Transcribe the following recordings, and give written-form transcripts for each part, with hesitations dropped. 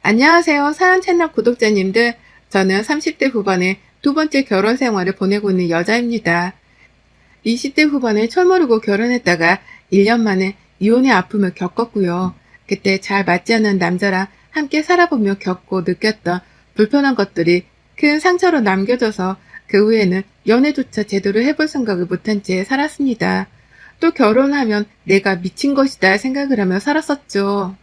안녕하세요. 사연 채널 구독자님들. 저는 30대 후반의 두 번째 결혼 생활을 보내고 있는 여자입니다. 20대 후반에 철모르고 결혼했다가 1년 만에 이혼의 아픔을 겪었고요. 그때 잘 맞지 않는 남자랑 함께 살아보며 겪고 느꼈던 불편한 것들이 큰 상처로 남겨져서 그 후에는 연애조차 제대로 해볼 생각을 못한 채 살았습니다. 또 결혼하면 내가 미친 것이다 생각을 하며 살았었죠.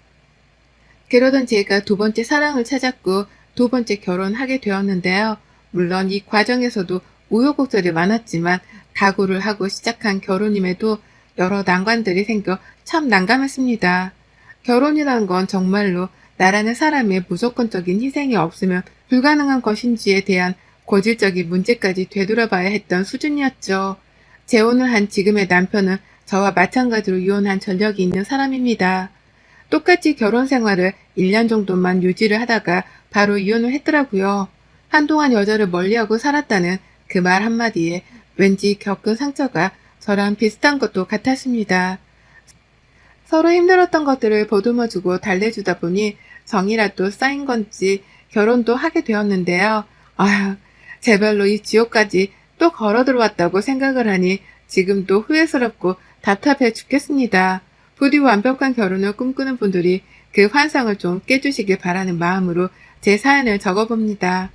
그러던 제가 두 번째 사랑을 찾았고 두 번째 결혼하게 되었는데요. 물론 이 과정에서도 우여곡절이 많았지만 각오를 하고 시작한 결혼임에도 여러 난관들이 생겨 참 난감했습니다. 결혼이라는 건 정말로 나라는 사람의 무조건적인 희생이 없으면 불가능한 것인지에 대한 고질적인 문제까지 되돌아봐야 했던 수준이었죠. 재혼을 한 지금의 남편은 저와 마찬가지로 이혼한 전력이 있는 사람입니다. 똑같이 결혼 생활을 1년 정도만 유지를 하다가 바로 이혼을 했더라고요. 한동안 여자를 멀리하고 살았다는 그 말 한마디에 왠지 겪은 상처가 저랑 비슷한 것도 같았습니다. 서로 힘들었던 것들을 보듬어주고 달래주다 보니 정이라도 쌓인 건지 결혼도 하게 되었는데요. 아휴, 제발로 이 지옥까지 또 걸어 들어왔다고 생각을 하니 지금도 후회스럽고 답답해 죽겠습니다. 부디 완벽한 결혼을 꿈꾸는 분들이 그 환상을 좀 깨주시길 바라는 마음으로 제 사연을 적어봅니다.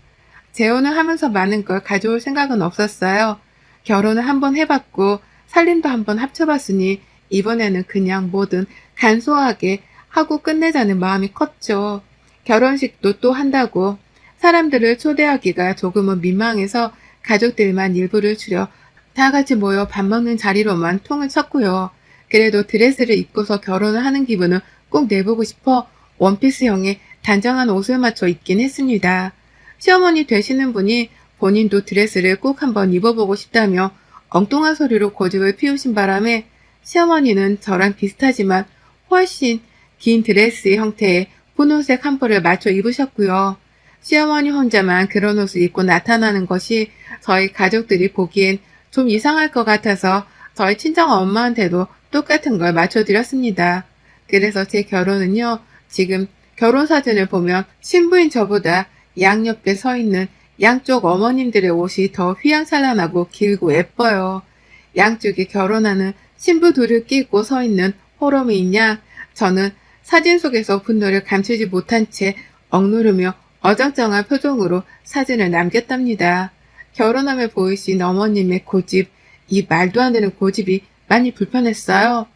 재혼을 하면서 많은 걸 가져올 생각은 없었어요. 결혼을 한번 해봤고 살림도 한번 합쳐봤으니 이번에는 그냥 뭐든 간소하게 하고 끝내자는 마음이 컸죠. 결혼식도 또 한다고 사람들을 초대하기가 조금은 민망해서 가족들만 일부를 추려 다 같이 모여 밥 먹는 자리로만 통을 쳤고요. 그래도 드레스를 입고서 결혼을 하는 기분은 꼭 내보고 싶어 원피스형의 단정한 옷을 맞춰 입긴 했습니다. 시어머니 되시는 분이 본인도 드레스를 꼭 한번 입어보고 싶다며 엉뚱한 소리로 고집을 피우신 바람에 시어머니는 저랑 비슷하지만 훨씬 긴 드레스 형태의 분홍색 한벌을 맞춰 입으셨고요. 시어머니 혼자만 그런 옷을 입고 나타나는 것이 저희 가족들이 보기엔 좀 이상할 것 같아서 저희 친정 엄마한테도 똑같은 걸 맞춰드렸습니다. 그래서 제 결혼은요, 지금 결혼 사진을 보면 신부인 저보다 양옆에 서 있는 양쪽 어머님들의 옷이 더 휘황찬란하고 길고 예뻐요. 양쪽에 결혼하는 신부 둘을 끼고 서 있는 호러미인 양, 저는 사진 속에서 분노를 감추지 못한 채 억누르며 어정쩡한 표정으로 사진을 남겼답니다. 결혼하며 보이신 어머님의 고집, 이 말도 안 되는 고집이 많이 불편했어요.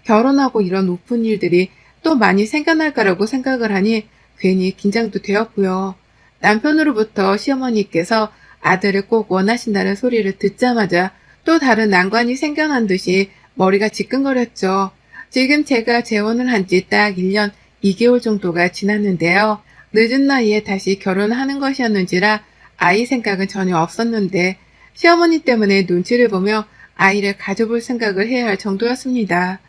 결혼하고 이런 우픈 일들이 또 많이 생겨날 거라고 생각을 하니 괜히 긴장도 되었고요. 남편으로부터 시어머니께서 아들을 꼭 원하신다는 소리를 듣자마자 또 다른 난관이 생겨난 듯이 머리가 지끈거렸죠. 지금 제가 재혼을 한 지 딱 1년 2개월 정도가 지났는데요. 늦은 나이에 다시 결혼하는 것이었는지라 아이 생각은 전혀 없었는데 시어머니 때문에 눈치를 보며 아이를 가져볼 생각을 해야 할 정도였습니다.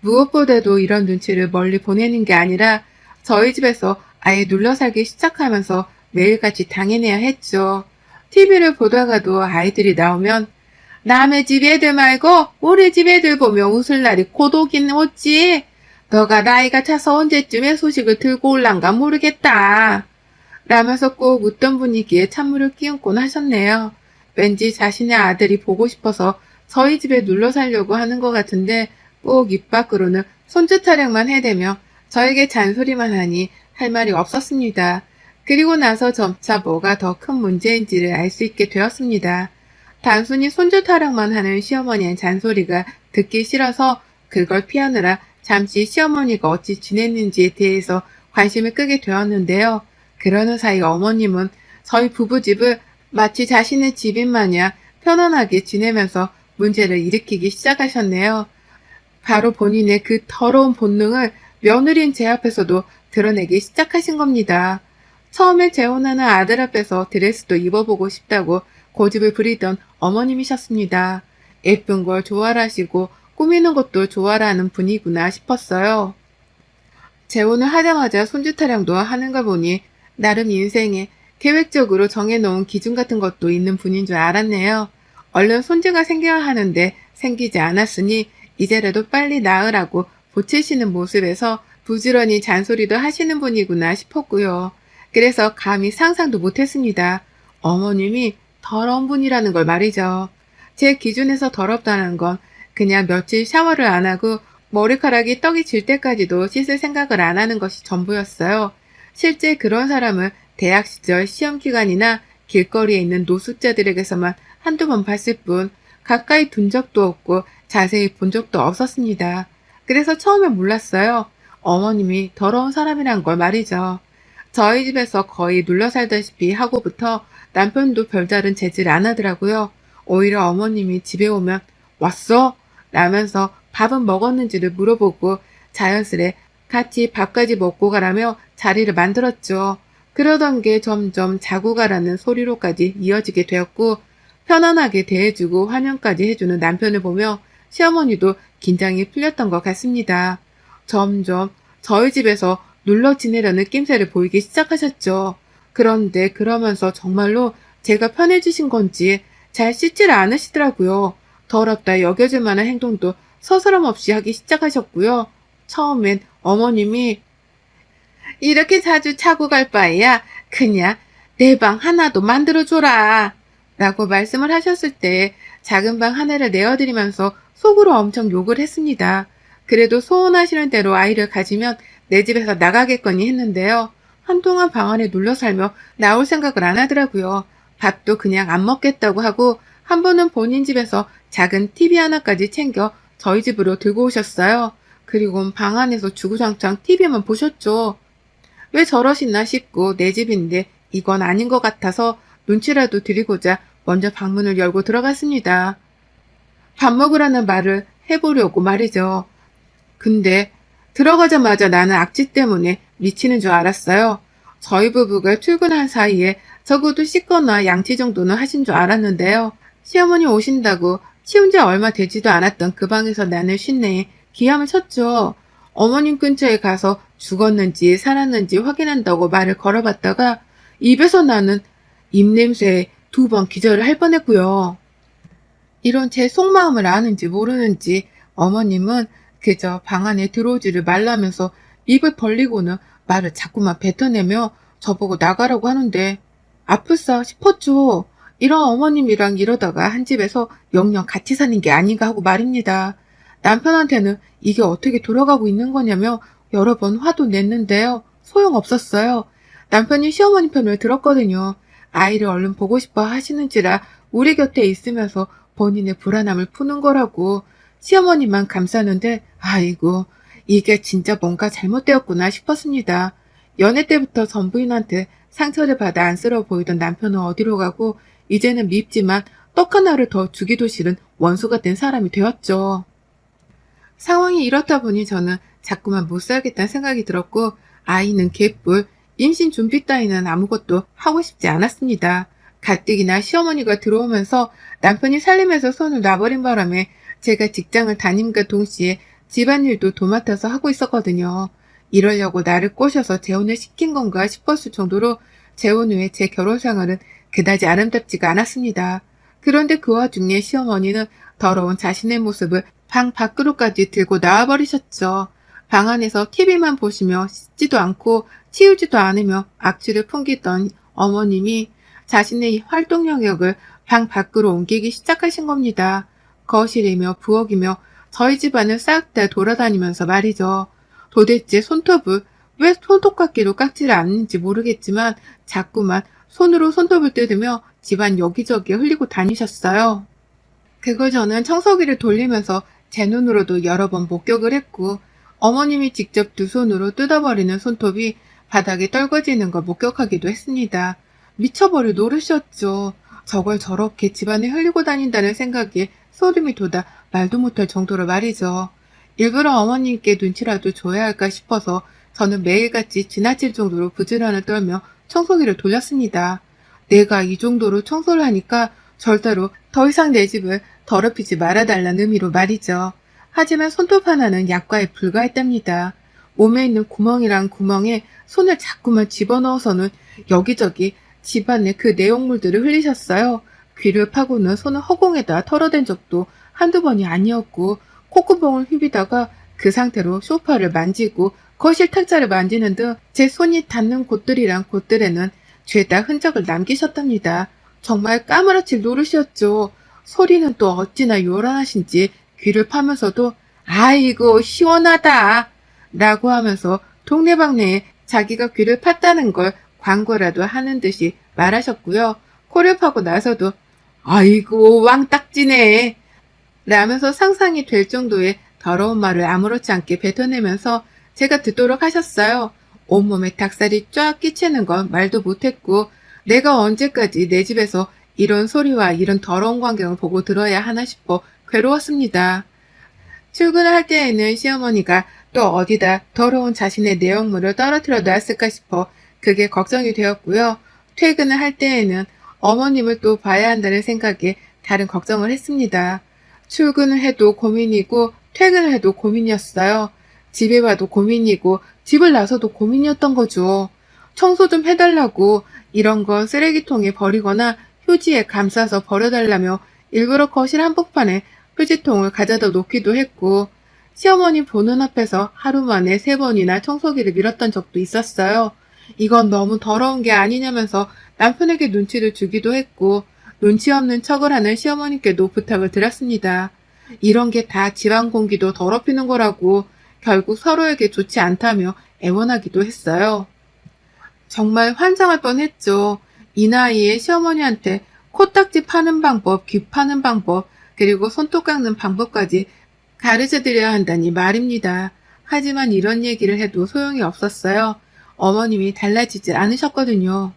무엇보다도 이런 눈치를 멀리 보내는 게 아니라 저희 집에서 아예 눌러 살기 시작하면서 매일같이 당해내야 했죠. TV를 보다가도 아이들이 나오면 남의 집 애들 말고 우리 집 애들 보며 웃을 날이 고독이는 어찌? 너가 나이가 차서 언제쯤에 소식을 들고 올란가 모르겠다. 라면서 꼭 웃던 분위기에 찬물을 끼얹곤 하셨네요. 왠지 자신의 아들이 보고 싶어서 저희 집에 눌러 살려고 하는 것 같은데 꼭 입 밖으로는 손짓 타령만 해대며 저에게 잔소리만 하니 할 말이 없었습니다. 그리고 나서 점차 뭐가 더 큰 문제인지를 알 수 있게 되었습니다. 단순히 손짓 타령만 하는 시어머니의 잔소리가 듣기 싫어서 그걸 피하느라 잠시 시어머니가 어찌 지냈는지에 대해서 관심을 끄게 되었는데요. 그러는 사이 어머님은 저희 부부집을 마치 자신의 집인 마냥 편안하게 지내면서 문제를 일으키기 시작하셨네요. 바로 본인의 그 더러운 본능을 며느리인 제 앞에서도 드러내기 시작하신 겁니다. 처음에 재혼하는 아들 앞에서 드레스도 입어보고 싶다고 고집을 부리던 어머님이셨습니다. 예쁜 걸 좋아라 하시고 꾸미는 것도 좋아라 하는 분이구나 싶었어요. 재혼을 하자마자 손주 타령도 하는 걸 보니 나름 인생에 계획적으로 정해놓은 기준 같은 것도 있는 분인 줄 알았네요. 얼른 손주가 생겨야 하는데 생기지 않았으니 이제라도 빨리 낳으라고 보채시는 모습에서 부지런히 잔소리도 하시는 분이구나 싶었고요. 그래서 감히 상상도 못했습니다. 어머님이 더러운 분이라는 걸 말이죠. 제 기준에서 더럽다는 건 그냥 며칠 샤워를 안 하고 머리카락이 떡이 질 때까지도 씻을 생각을 안 하는 것이 전부였어요. 실제 그런 사람을 대학 시절 시험 기간이나 길거리에 있는 노숙자들에게서만 한두 번 봤을 뿐 가까이 둔 적도 없고 자세히 본 적도 없었습니다. 그래서 처음에 몰랐어요. 어머님이 더러운 사람이란 걸 말이죠. 저희 집에서 거의 눌러 살다시피 하고부터 남편도 별다른 재질 안 하더라고요. 오히려 어머님이 집에 오면 왔어? 라면서 밥은 먹었는지를 물어보고 자연스레 같이 밥까지 먹고 가라며 자리를 만들었죠. 그러던 게 점점 자고 가라는 소리로까지 이어지게 되었고 편안하게 대해주고 환영까지 해주는 남편을 보며 시어머니도 긴장이 풀렸던 것 같습니다. 점점 저희 집에서 눌러 지내려는 낌새를 보이기 시작하셨죠. 그런데 그러면서 정말로 제가 편해지신 건지 잘 씻지를 않으시더라고요. 더럽다 여겨질 만한 행동도 서스럼 없이 하기 시작하셨고요. 처음엔 어머님이 이렇게 자주 차고 갈 바에야 그냥 내 방 하나도 만들어줘라 라고 말씀을 하셨을 때 작은 방 하나를 내어드리면서 속으로 엄청 욕을 했습니다. 그래도 소원하시는 대로 아이를 가지면 내 집에서 나가겠거니 했는데요. 한동안 방 안에 눌러 살며 나올 생각을 안 하더라고요. 밥도 그냥 안 먹겠다고 하고 한 번은 본인 집에서 작은 TV 하나까지 챙겨 저희 집으로 들고 오셨어요. 그리고 방 안에서 주구장창 TV만 보셨죠. 왜 저러시나 싶고 내 집인데 이건 아닌 것 같아서 눈치라도 드리고자 먼저 방문을 열고 들어갔습니다. 밥 먹으라는 말을 해보려고 말이죠. 근데 들어가자마자 나는 악취 때문에 미치는 줄 알았어요. 저희 부부가 출근한 사이에 적어도 씻거나 양치 정도는 하신 줄 알았는데요. 시어머니 오신다고 치운 지 얼마 되지도 않았던 그 방에서 나는 쉰내에 기함을 쳤죠. 어머님 근처에 가서 죽었는지 살았는지 확인한다고 말을 걸어봤다가 입에서 나는 입냄새에 2번 기절을 할 뻔했고요. 이런 제 속마음을 아는지 모르는지 어머님은 그저 방 안에 들어오지를 말라면서 입을 벌리고는 말을 자꾸만 뱉어내며 저보고 나가라고 하는데 아플싸 싶었죠. 이런 어머님이랑 이러다가 한 집에서 영영 같이 사는 게 아닌가 하고 말입니다. 남편한테는 이게 어떻게 돌아가고 있는 거냐며 여러 번 화도 냈는데요. 소용없었어요. 남편이 시어머니 편을 들었거든요. 아이를 얼른 보고 싶어 하시는지라 우리 곁에 있으면서 본인의 불안함을 푸는 거라고 시어머니만 감싸는데 아이고 이게 진짜 뭔가 잘못되었구나 싶었습니다. 연애 때부터 전부인한테 상처를 받아 안쓰러워 보이던 남편은 어디로 가고 이제는 밉지만 떡 하나를 더 주기도 싫은 원수가 된 사람이 되었죠. 상황이 이렇다 보니 저는 자꾸만 못 살겠다는 생각이 들었고 아이는 개뿔, 임신 준비 따위는 아무것도 하고 싶지 않았습니다. 가뜩이나 시어머니가 들어오면서 남편이 살림에서 손을 놔버린 바람에 제가 직장을 다님과 동시에 집안일도 도맡아서 하고 있었거든요. 이러려고 나를 꼬셔서 재혼을 시킨 건가 싶었을 정도로 재혼 후에 제 결혼 생활은 그다지 아름답지가 않았습니다. 그런데 그 와중에 시어머니는 더러운 자신의 모습을 방 밖으로까지 들고 나와버리셨죠. 방 안에서 TV만 보시며 씻지도 않고 치우지도 않으며 악취를 풍기던 어머님이 자신의 활동 영역을 방 밖으로 옮기기 시작하신 겁니다. 거실이며 부엌이며 저희 집안을 싹 다 돌아다니면서 말이죠. 도대체 손톱을 왜 손톱깎이로 깎지를 않는지 모르겠지만 자꾸만 손으로 손톱을 뜯으며 집안 여기저기에 흘리고 다니셨어요. 그걸 저는 청소기를 돌리면서 제 눈으로도 여러 번 목격을 했고 어머님이 직접 두 손으로 뜯어버리는 손톱이 바닥에 떨궈지는 걸 목격하기도 했습니다. 미쳐버릴 노릇이었죠. 저걸 저렇게 집안에 흘리고 다닌다는 생각에 소름이 돋아 말도 못할 정도로 말이죠. 일부러 어머님께 눈치라도 줘야 할까 싶어서 저는 매일같이 지나칠 정도로 부지런을 떨며 청소기를 돌렸습니다. 내가 이 정도로 청소를 하니까 절대로 더 이상 내 집을 더럽히지 말아달라는 의미로 말이죠. 하지만 손톱 하나는 약과에 불과했답니다. 몸에 있는 구멍이랑 구멍에 손을 자꾸만 집어넣어서는 여기저기 집안에 그 내용물들을 흘리셨어요. 귀를 파고는 손을 허공에다 털어댄 적도 한두 번이 아니었고 콧구멍을 휘비다가 그 상태로 소파를 만지고 거실 탁자를 만지는 등 제 손이 닿는 곳들이란 곳들에는 죄다 흔적을 남기셨답니다. 정말 까무러칠 노릇이었죠. 소리는 또 어찌나 요란하신지 귀를 파면서도 아이고 시원하다 라고 하면서 동네방네에 자기가 귀를 팠다는 걸 광고라도 하는 듯이 말하셨고요. 코를 파고 나서도 아이고 왕딱지네 라면서 상상이 될 정도의 더러운 말을 아무렇지 않게 뱉어내면서 제가 듣도록 하셨어요. 온몸에 닭살이 쫙 끼치는 건 말도 못했고 내가 언제까지 내 집에서 이런 소리와 이런 더러운 광경을 보고 들어야 하나 싶어 괴로웠습니다. 출근을 할 때에는 시어머니가 또 어디다 더러운 자신의 내용물을 떨어뜨려 놨을까 싶어 그게 걱정이 되었고요. 퇴근을 할 때에는 어머님을 또 봐야 한다는 생각에 다른 걱정을 했습니다. 출근을 해도 고민이고 퇴근을 해도 고민이었어요. 집에 와도 고민이고 집을 나서도 고민이었던 거죠. 청소 좀 해달라고 이런 건 쓰레기통에 버리거나 휴지에 감싸서 버려달라며 일부러 거실 한복판에 휴지통을 가져다 놓기도 했고 시어머니 보는 앞에서 하루 만에 3번이나 청소기를 밀었던 적도 있었어요. 이건 너무 더러운 게 아니냐면서 남편에게 눈치를 주기도 했고 눈치 없는 척을 하는 시어머니께도 부탁을 드렸습니다. 이런 게 다 집안 공기도 더럽히는 거라고 결국 서로에게 좋지 않다며 애원하기도 했어요. 정말 환장할 뻔했죠. 이 나이에 시어머니한테 코딱지 파는 방법, 귀 파는 방법, 그리고 손톱 깎는 방법까지 가르쳐드려야 한다니 말입니다. 하지만 이런 얘기를 해도 소용이 없었어요. 어머님이 달라지질 않으셨거든요.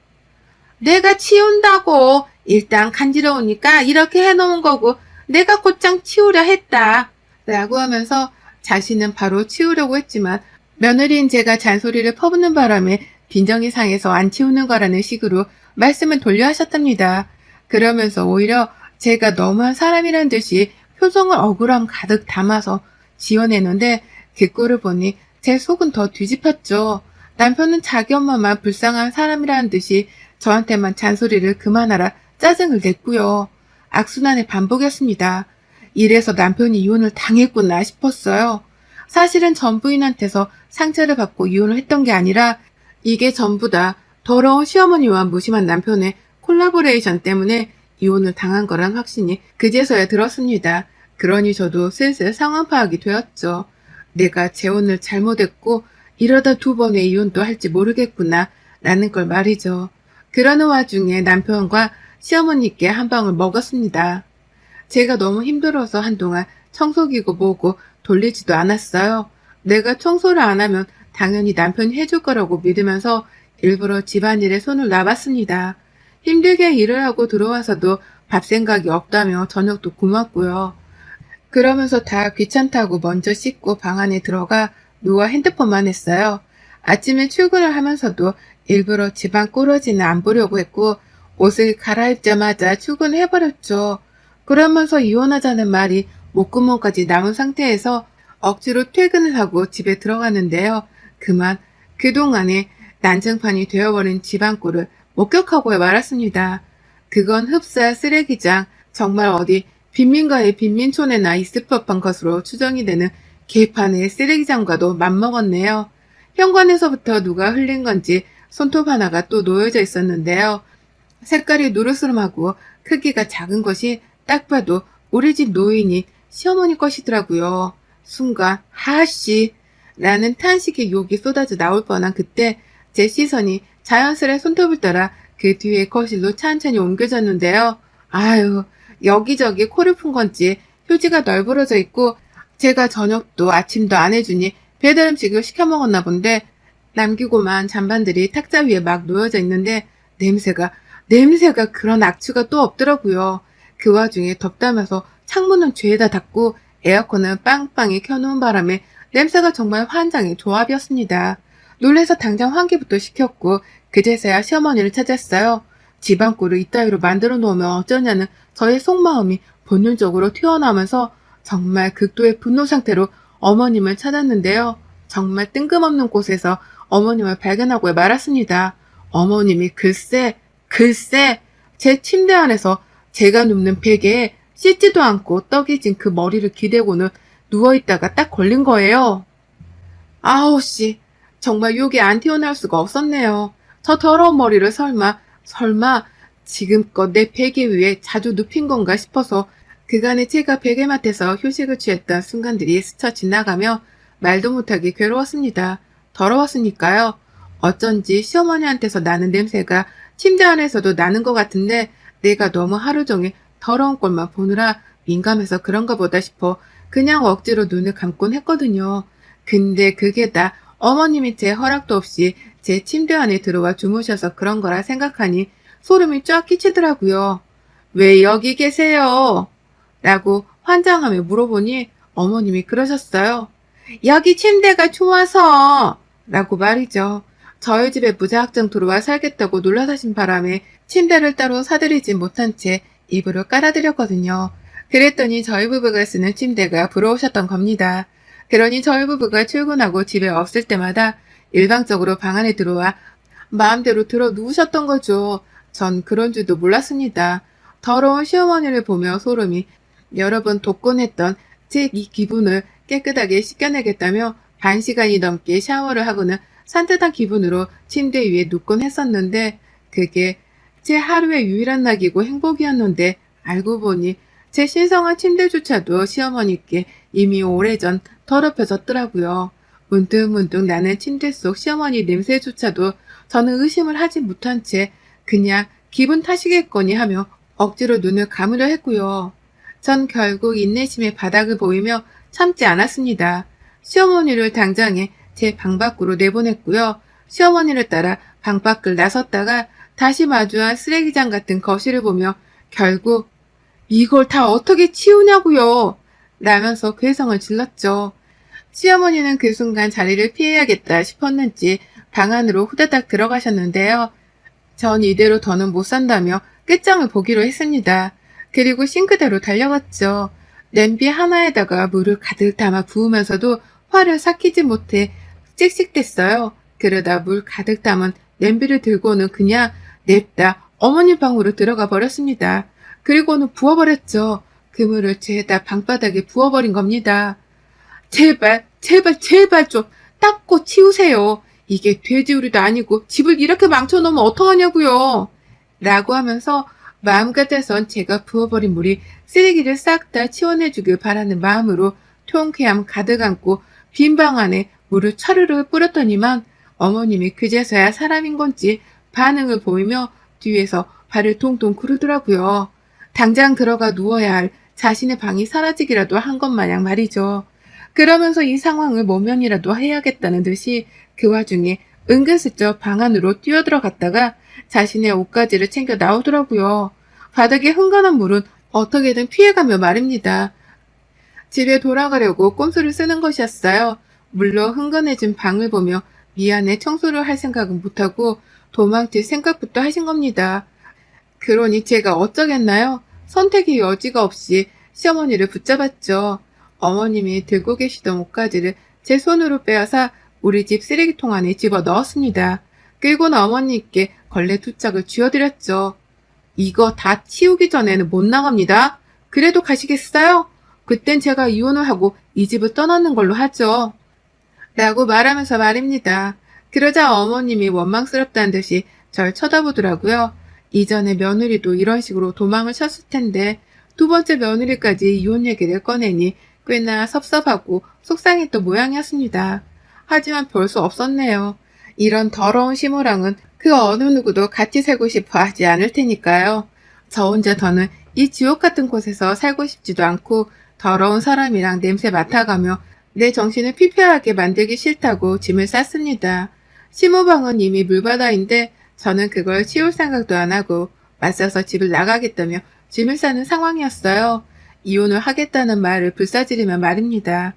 내가 치운다고 일단 간지러우니까 이렇게 해놓은 거고 내가 곧장 치우려 했다 라고 하면서 자신은 바로 치우려고 했지만 며느리인 제가 잔소리를 퍼붓는 바람에 빈정이 상해서 안 치우는 거라는 식으로 말씀을 돌려 하셨답니다. 그러면서 오히려 제가 너무한 사람이란 듯이 표정을 억울함 가득 담아서 지어내는데 그 꼴을 보니 제 속은 더 뒤집혔죠. 남편은 자기 엄마만 불쌍한 사람이라는 듯이 저한테만 잔소리를 그만하라 짜증을 냈고요. 악순환의 반복이었습니다. 이래서 남편이 이혼을 당했구나 싶었어요. 사실은 전 부인한테서 상처를 받고 이혼을 했던 게 아니라 이게 전부 다 더러운 시어머니와 무심한 남편의 콜라보레이션 때문에 이혼을 당한 거란 확신이 그제서야 들었습니다. 그러니 저도 슬슬 상황 파악이 되었죠. 내가 재혼을 잘못했고 이러다 2번의 이혼도 할지 모르겠구나 라는 걸 말이죠. 그러는 와중에 남편과 시어머니께 한 방울 먹었습니다. 제가 너무 힘들어서 한동안 청소기고 뭐고 돌리지도 않았어요. 내가 청소를 안 하면 당연히 남편이 해줄 거라고 믿으면서 일부러 집안일에 손을 놔봤습니다. 힘들게 일을 하고 들어와서도 밥 생각이 없다며 저녁도 굶었고요. 그러면서 다 귀찮다고 먼저 씻고 방 안에 들어가 누워 핸드폰만 했어요. 아침에 출근을 하면서도 일부러 집안 꾸러지는 안 보려고 했고 옷을 갈아입자마자 출근을 해버렸죠. 그러면서 이혼하자는 말이 목구멍까지 남은 상태에서 억지로 퇴근을 하고 집에 들어갔는데요. 그만 그동안에 난장판이 되어버린 집안 꼴을 목격하고 말았습니다. 그건 흡사 쓰레기장, 정말 어디 빈민가의 빈민촌에나 있을 법한 것으로 추정이 되는 개판의 쓰레기장과도 맞먹었네요. 현관에서부터 누가 흘린 건지 손톱 하나가 또 놓여져 있었는데요. 색깔이 누르스름하고 크기가 작은 것이 딱 봐도 우리 집 노인이 시어머니 것이더라고요. 순간 하씨 라는 탄식의 욕이 쏟아져 나올 뻔한 그때 제 시선이 자연스레 손톱을 따라 그 뒤에 거실로 천천히 옮겨졌는데요. 아유, 여기저기 코를 푼 건지 휴지가 널브러져 있고 제가 저녁도 아침도 안 해주니 배달 음식을 시켜 먹었나 본데 남기고만 잔반들이 탁자 위에 막 놓여져 있는데 냄새가 그런 악취가 또 없더라고요. 그 와중에 덥다면서 창문은 죄다 닫고 에어컨은 빵빵히 켜놓은 바람에 냄새가 정말 환장의 조합이었습니다. 놀래서 당장 환기부터 시켰고 그제서야 시어머니를 찾았어요. 집안 꼴을 이따위로 만들어 놓으면 어쩌냐는 저의 속마음이 본능적으로 튀어나오면서 정말 극도의 분노 상태로 어머님을 찾았는데요. 정말 뜬금없는 곳에서 어머님을 발견하고 말았습니다. 어머님이 글쎄 제 침대 안에서 제가 눕는 베개에 씻지도 않고 떡이 진 그 머리를 기대고는 누워있다가 딱 걸린 거예요. 아우 씨, 정말 욕이 안 튀어나올 수가 없었네요. 저 더러운 머리를 설마 지금껏 내 베개 위에 자주 눕힌 건가 싶어서 그간에 제가 베개맡에서 휴식을 취했던 순간들이 스쳐 지나가며 말도 못하게 괴로웠습니다. 더러웠으니까요. 어쩐지 시어머니한테서 나는 냄새가 침대 안에서도 나는 것 같은데 내가 너무 하루 종일 더러운 꼴만 보느라 민감해서 그런가 보다 싶어 그냥 억지로 눈을 감곤 했거든요. 근데 그게 다 어머님이 제 허락도 없이 제 침대 안에 들어와 주무셔서 그런 거라 생각하니 소름이 쫙 끼치더라고요. 왜 여기 계세요? 라고 환장하며 물어보니 어머님이 그러셨어요. 여기 침대가 좋아서 라고 말이죠. 저희 집에 무작정 들어와 살겠다고 놀라 사신 바람에 침대를 따로 사드리지 못한 채 이불을 깔아드렸거든요. 그랬더니 저희 부부가 쓰는 침대가 부러우셨던 겁니다. 그러니 저희 부부가 출근하고 집에 없을 때마다 일방적으로 방 안에 들어와 마음대로 들어 누우셨던 거죠. 전 그런 줄도 몰랐습니다. 더러운 시어머니를 보며 소름이 여러 번 돋곤했던 제 이 기분을 깨끗하게 씻겨내겠다며 1시간이 넘게 샤워를 하고는 산뜻한 기분으로 침대 위에 눕곤 했었는데 그게 제 하루의 유일한 낙이고 행복이었는데 알고 보니 제 신성한 침대조차도 시어머니께 이미 오래전 더럽혀졌더라고요. 문득문득 나는 침대 속 시어머니 냄새조차도 저는 의심을 하지 못한 채 그냥 기분 탓이겠거니 하며 억지로 눈을 감으려 했고요. 전 결국 인내심의 바닥을 보이며 참지 않았습니다. 시어머니를 당장에 제 방 밖으로 내보냈고요. 시어머니를 따라 방 밖을 나섰다가 다시 마주한 쓰레기장 같은 거실을 보며 결국 이걸 다 어떻게 치우냐고요 라면서 괴성을 질렀죠. 시어머니는 그 순간 자리를 피해야겠다 싶었는지 방 안으로 후다닥 들어가셨는데요. 전 이대로 더는 못 산다며 끝장을 보기로 했습니다. 그리고 싱크대로 달려갔죠. 냄비 하나에다가 물을 가득 담아 부으면서도 화를 삭히지 못해 찍찍댔어요. 그러다 물 가득 담은 냄비를 들고는 그냥 냅다 어머니 방으로 들어가 버렸습니다. 그리고는 부어버렸죠. 그 물을 죄다 방바닥에 부어버린 겁니다. 제발 좀 닦고 치우세요. 이게 돼지우리도 아니고 집을 이렇게 망쳐놓으면 어떡하냐고요. 라고 하면서 마음 같아선 제가 부어버린 물이 쓰레기를 싹 다 치워내주길 바라는 마음으로 통쾌함 가득 안고 빈 방 안에 물을 차르르 뿌렸더니만 어머님이 그제서야 사람인 건지 반응을 보이며 뒤에서 발을 동동 구르더라고요. 당장 들어가 누워야 할 자신의 방이 사라지기라도 한 것 마냥 말이죠. 그러면서 이 상황을 모면이라도 해야겠다는 듯이 그 와중에 은근슬쩍 방 안으로 뛰어들어갔다가 자신의 옷가지를 챙겨 나오더라고요. 바닥에 흥건한 물은 어떻게든 피해가며 말입니다. 집에 돌아가려고 꼼수를 쓰는 것이었어요. 물론 흥건해진 방을 보며 미안해 청소를 할 생각은 못하고 도망칠 생각부터 하신 겁니다. 그러니 제가 어쩌겠나요? 선택의 여지가 없이 시어머니를 붙잡았죠. 어머님이 들고 계시던 옷가지를 제 손으로 빼앗아 우리 집 쓰레기통 안에 집어 넣었습니다. 그리고는 어머니께 걸레 2짝을 쥐어드렸죠. 이거 다 치우기 전에는 못 나갑니다. 그래도 가시겠어요? 그땐 제가 이혼을 하고 이 집을 떠나는 걸로 하죠. 라고 말하면서 말입니다. 그러자 어머님이 원망스럽다는 듯이 절 쳐다보더라고요. 이전에 며느리도 이런 식으로 도망을 쳤을 텐데 2번째 며느리까지 이혼 얘기를 꺼내니 꽤나 섭섭하고 속상했던 모양이었습니다. 하지만 별 수 없었네요. 이런 더러운 시무랑은 그 어느 누구도 같이 살고 싶어 하지 않을 테니까요. 저 혼자 더는 이 지옥 같은 곳에서 살고 싶지도 않고 더러운 사람이랑 냄새 맡아가며 내 정신을 피폐하게 만들기 싫다고 짐을 쌌습니다. 시무방은 이미 물바다인데 저는 그걸 치울 생각도 안 하고 맞서서 집을 나가겠다며 짐을 싸는 상황이었어요. 이혼을 하겠다는 말을 불사지르며 말입니다.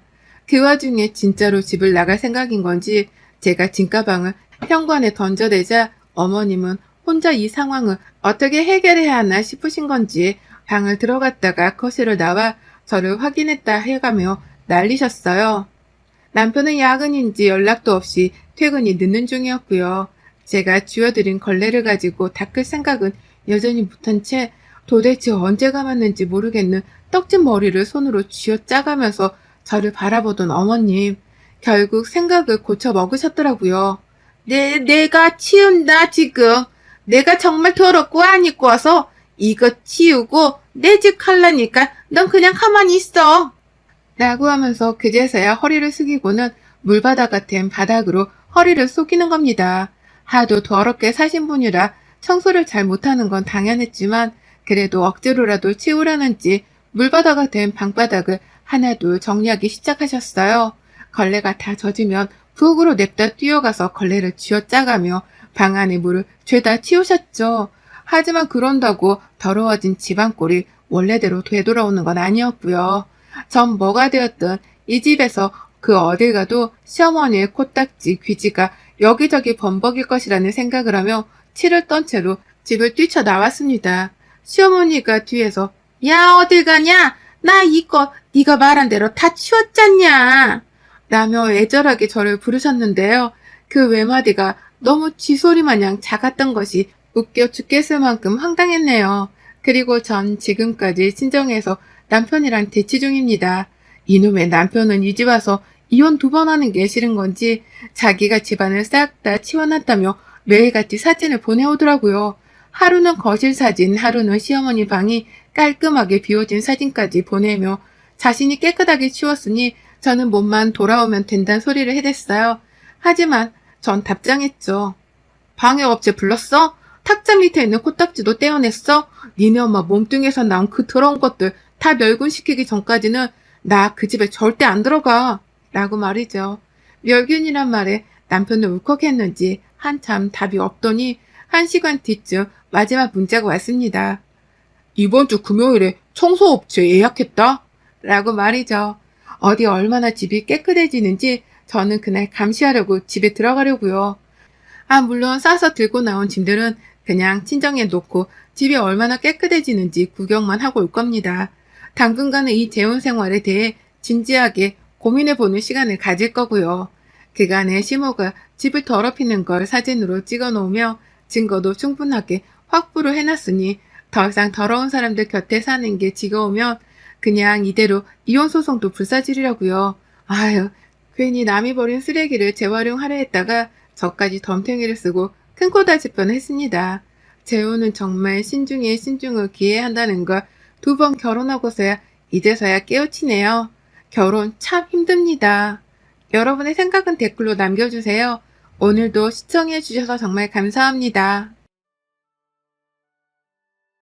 그 와중에 진짜로 집을 나갈 생각인 건지 제가 짐가방을 현관에 던져대자 어머님은 혼자 이 상황을 어떻게 해결해야 하나 싶으신 건지 방을 들어갔다가 거실을 나와 저를 확인했다 해가며 난리셨어요. 남편은 야근인지 연락도 없이 퇴근이 늦는 중이었고요. 제가 쥐어드린 걸레를 가지고 닦을 생각은 여전히 못한 채 도대체 언제 감았는지 모르겠는 떡진 머리를 손으로 쥐어짜가면서 저를 바라보던 어머님, 결국 생각을 고쳐 먹으셨더라고요. 내가 치운다, 지금. 내가 정말 더럽고 안 입고 와서 이거 치우고 내 집 갈라니까 넌 그냥 가만히 있어. 라고 하면서 그제서야 허리를 숙이고는 물바다 같은 바닥으로 허리를 쏟기는 겁니다. 하도 더럽게 사신 분이라 청소를 잘 못하는 건 당연했지만 그래도 억지로라도 치우려는지 물바다 같은 방바닥을 하나둘 정리하기 시작하셨어요. 걸레가 다 젖으면 부엌으로 냅다 뛰어가서 걸레를 쥐어짜가며 방 안의 물을 죄다 치우셨죠. 하지만 그런다고 더러워진 집안꼴이 원래대로 되돌아오는 건 아니었고요. 전 뭐가 되었든 이 집에서 그 어딜 가도 시어머니의 코딱지, 귀지가 여기저기 범벅일 것이라는 생각을 하며 치를 떤 채로 집을 뛰쳐나왔습니다. 시어머니가 뒤에서 야 어딜 가냐? 나 이거 네가 말한 대로 다 치웠잖냐? 라며 애절하게 저를 부르셨는데요. 그 외마디가 너무 쥐소리 마냥 작았던 것이 웃겨 죽겠을 만큼 황당했네요. 그리고 전 지금까지 친정에서 남편이랑 대치 중입니다. 이놈의 남편은 이 집 와서 이혼 2번 하는 게 싫은 건지 자기가 집안을 싹 다 치워놨다며 매일같이 사진을 보내오더라고요. 하루는 거실 사진, 하루는 시어머니 방이 깔끔하게 비워진 사진까지 보내며 자신이 깨끗하게 치웠으니 저는 몸만 돌아오면 된다는 소리를 해댔어요. 하지만 전 답장했죠. 방해업체 불렀어? 탁자 밑에 있는 코딱지도 떼어냈어? 니네 엄마 몸뚱이에서 나온 그 더러운 것들 다 멸균시키기 전까지는 나 그 집에 절대 안 들어가. 라고 말이죠. 멸균이란 말에 남편은 울컥했는지 한참 답이 없더니 1시간 뒤쯤 마지막 문자가 왔습니다. 이번 주 금요일에 청소업체 예약했다? 라고 말이죠. 어디 얼마나 집이 깨끗해지는지 저는 그날 감시하려고 집에 들어가려고요. 물론 싸서 들고 나온 짐들은 그냥 친정에 놓고 집이 얼마나 깨끗해지는지 구경만 하고 올 겁니다. 당분간은 이 재혼 생활에 대해 진지하게 고민해보는 시간을 가질 거고요. 그간에 시모가 집을 더럽히는 걸 사진으로 찍어 놓으며 증거도 충분하게 확보를 해놨으니 더 이상 더러운 사람들 곁에 사는 게 지겨우면 그냥 이대로 이혼소송도 불사지르려고요. 아유, 괜히 남이 버린 쓰레기를 재활용하려 했다가 저까지 덤탱이를 쓰고 큰 코 다칠 뻔했습니다. 재혼은 정말 신중에 신중을 기해야 한다는 걸 2번 결혼하고서야 이제서야 깨우치네요. 결혼 참 힘듭니다. 여러분의 생각은 댓글로 남겨주세요. 오늘도 시청해주셔서 정말 감사합니다.